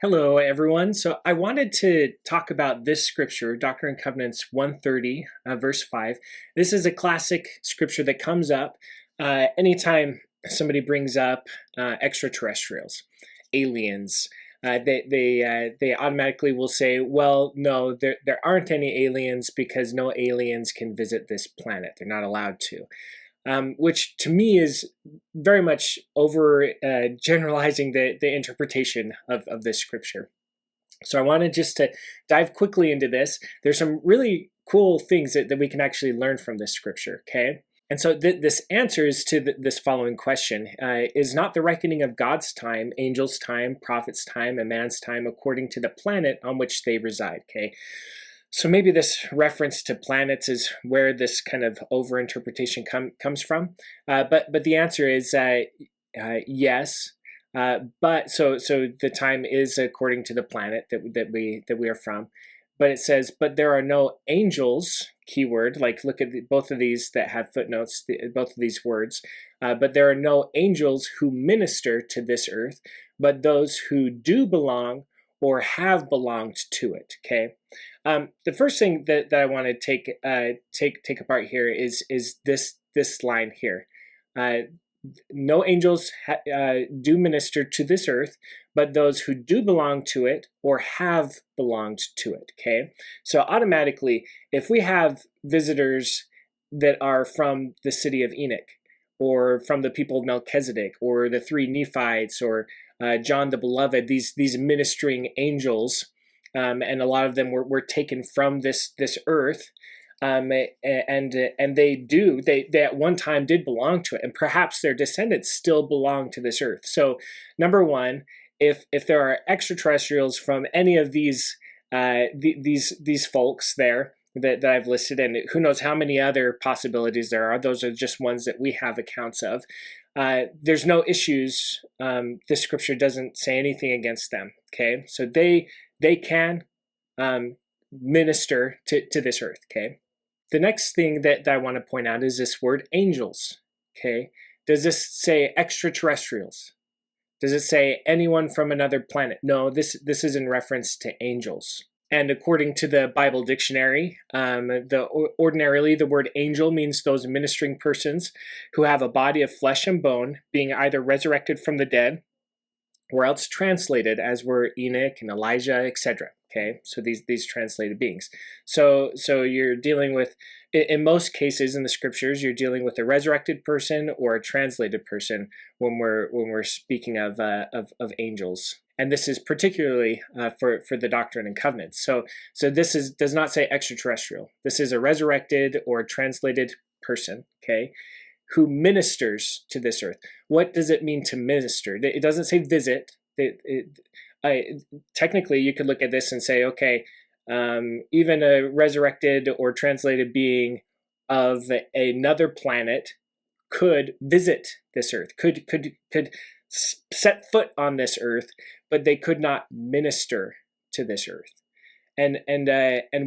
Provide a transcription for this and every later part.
Hello, everyone. So I wanted to talk about this scripture, Doctrine and Covenants 130, verse 5. This is a classic scripture that comes up anytime somebody brings up extraterrestrials, aliens. They automatically will say, well, no, there aren't any aliens because no aliens can visit this planet. They're not allowed to. Which to me is very much over generalizing the interpretation of this scripture. So I wanted just to dive quickly into this. There's some really cool things that we can actually learn from this scripture, okay? And so this answers to this following question. Is not the reckoning of God's time, angels' time, prophets' time, and man's time according to the planet on which they reside, okay? So maybe this reference to planets is where this kind of overinterpretation comes from, but the answer is yes. But so the time is according to the planet that we are from, but it says, but there are no angels. Keyword, like look at both of these that have footnotes, both of these words. But there are no angels who minister to this earth, but those who do belong or have belonged to it. Okay. The first thing that I want to take apart here is this line here. No angels do minister to this earth, but those who do belong to it or have belonged to it. Okay, so automatically, if we have visitors that are from the city of Enoch, or from the people of Melchizedek, or the three Nephites, or John the Beloved, these ministering angels. And a lot of them were taken from this earth, and they at one time did belong to it, and perhaps their descendants still belong to this earth. So, number one, if there are extraterrestrials from any of these folks there that I've listed, and who knows how many other possibilities there are, those are just ones that we have accounts of. There's no issues. The scripture doesn't say anything against them. Okay, so they can minister to this earth, okay? The next thing that I want to point out is this word angels, okay? Does this say extraterrestrials? Does it say anyone from another planet? No, this is in reference to angels. And according to the Bible dictionary, ordinarily the word angel means those ministering persons who have a body of flesh and bone, being either resurrected from the dead or else translated, as were Enoch and Elijah, etc. Okay, so these translated beings. So you're dealing with, in most cases in the scriptures, you're dealing with a resurrected person or a translated person when we're speaking of angels. And this is particularly for the Doctrine and Covenants. So this does not say extraterrestrial. This is a resurrected or translated person. Okay, who ministers to this earth. What does it mean to minister? It doesn't say visit. Technically, you could look at this and say, okay, even a resurrected or translated being of another planet could visit this earth, could set foot on this earth, but they could not minister to this earth. And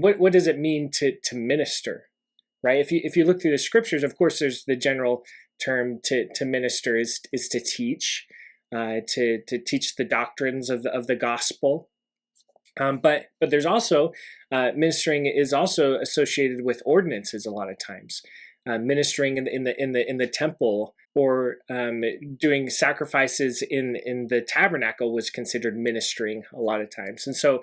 what does it mean to minister? Right? If you look through the scriptures, of course, there's the general term to minister is to teach, to teach the doctrines of the gospel. But there's also ministering is also associated with ordinances a lot of times. Ministering in the temple or doing sacrifices in the tabernacle was considered ministering a lot of times. And so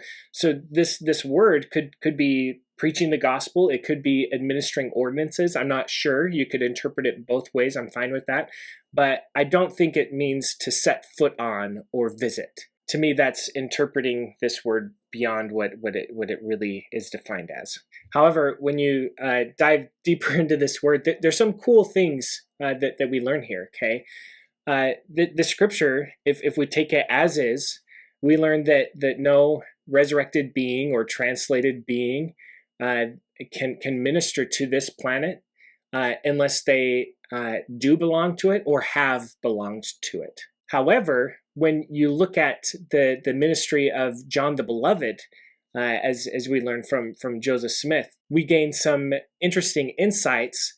this word could be preaching the gospel. It could be administering ordinances. I'm not sure. You could interpret it both ways. I'm fine with that. But I don't think it means to set foot on or visit. To me, that's interpreting this word beyond what it really is defined as. However, when you dive deeper into this word, there's some cool things that we learn here, okay? The scripture, if we take it as is, we learn that no resurrected being or translated being can minister to this planet unless they do belong to it or have belonged to it. However, when you look at the ministry of John the Beloved, as we learned from Joseph Smith, we gain some interesting insights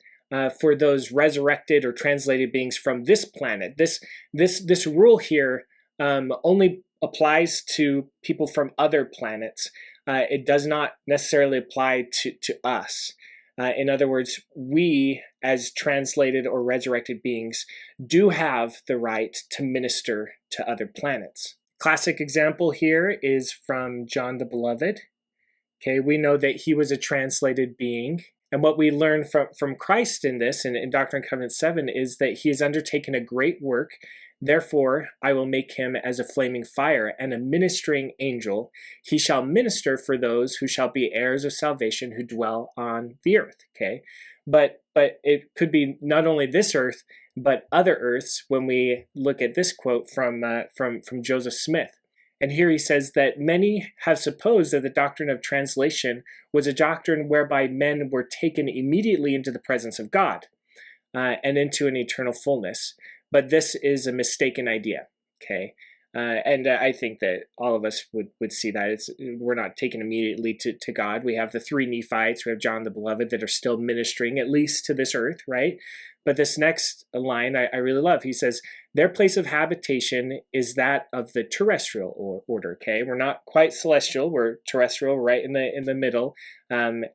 for those resurrected or translated beings from this planet. This rule here only applies to people from other planets. It does not necessarily apply to us. In other words, we, as translated or resurrected beings, do have the right to minister to other planets. Classic example here is from John the Beloved. Okay, we know that he was a translated being. And what we learn from Christ in this, in Doctrine and Covenants 7, is that he has undertaken a great work. Therefore, I will make him as a flaming fire and a ministering angel. He shall minister for those who shall be heirs of salvation who dwell on the earth. Okay, but it could be not only this earth, but other earths when we look at this quote from Joseph Smith. And here he says that many have supposed that the doctrine of translation was a doctrine whereby men were taken immediately into the presence of God and into an eternal fullness. But this is a mistaken idea, okay? And I think that all of us would see that. We're not taken immediately to God. We have the three Nephites, we have John the Beloved that are still ministering, at least to this earth, right? But this next line I really love. He says, their place of habitation is that of the terrestrial order, okay? We're not quite celestial, we're terrestrial, right in the middle,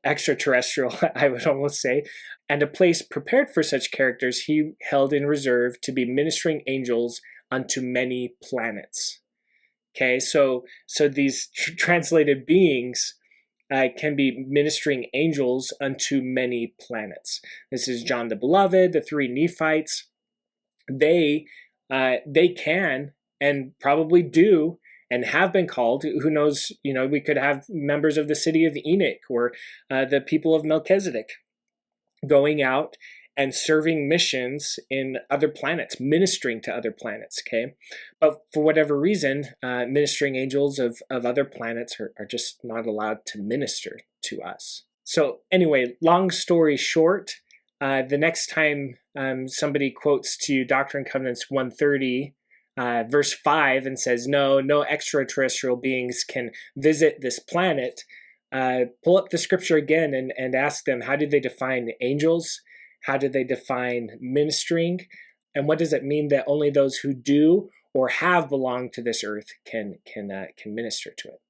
extraterrestrial, I would almost say. And a place prepared for such characters he held in reserve to be ministering angels unto many planets. Okay, so these translated beings can be ministering angels unto many planets. This is John the Beloved, the three Nephites. They can and probably do and have been called. Who knows? We could have members of the city of Enoch or the people of Melchizedek going out and serving missions in other planets, ministering to other planets, okay? But for whatever reason, ministering angels of other planets are just not allowed to minister to us. So anyway, long story short, the next time somebody quotes to you Doctrine and Covenants 130, verse 5 and says, no extraterrestrial beings can visit this planet, pull up the scripture again and ask them, how do they define angels? How do they define ministering? And what does it mean that only those who do or have belonged to this earth can minister to it?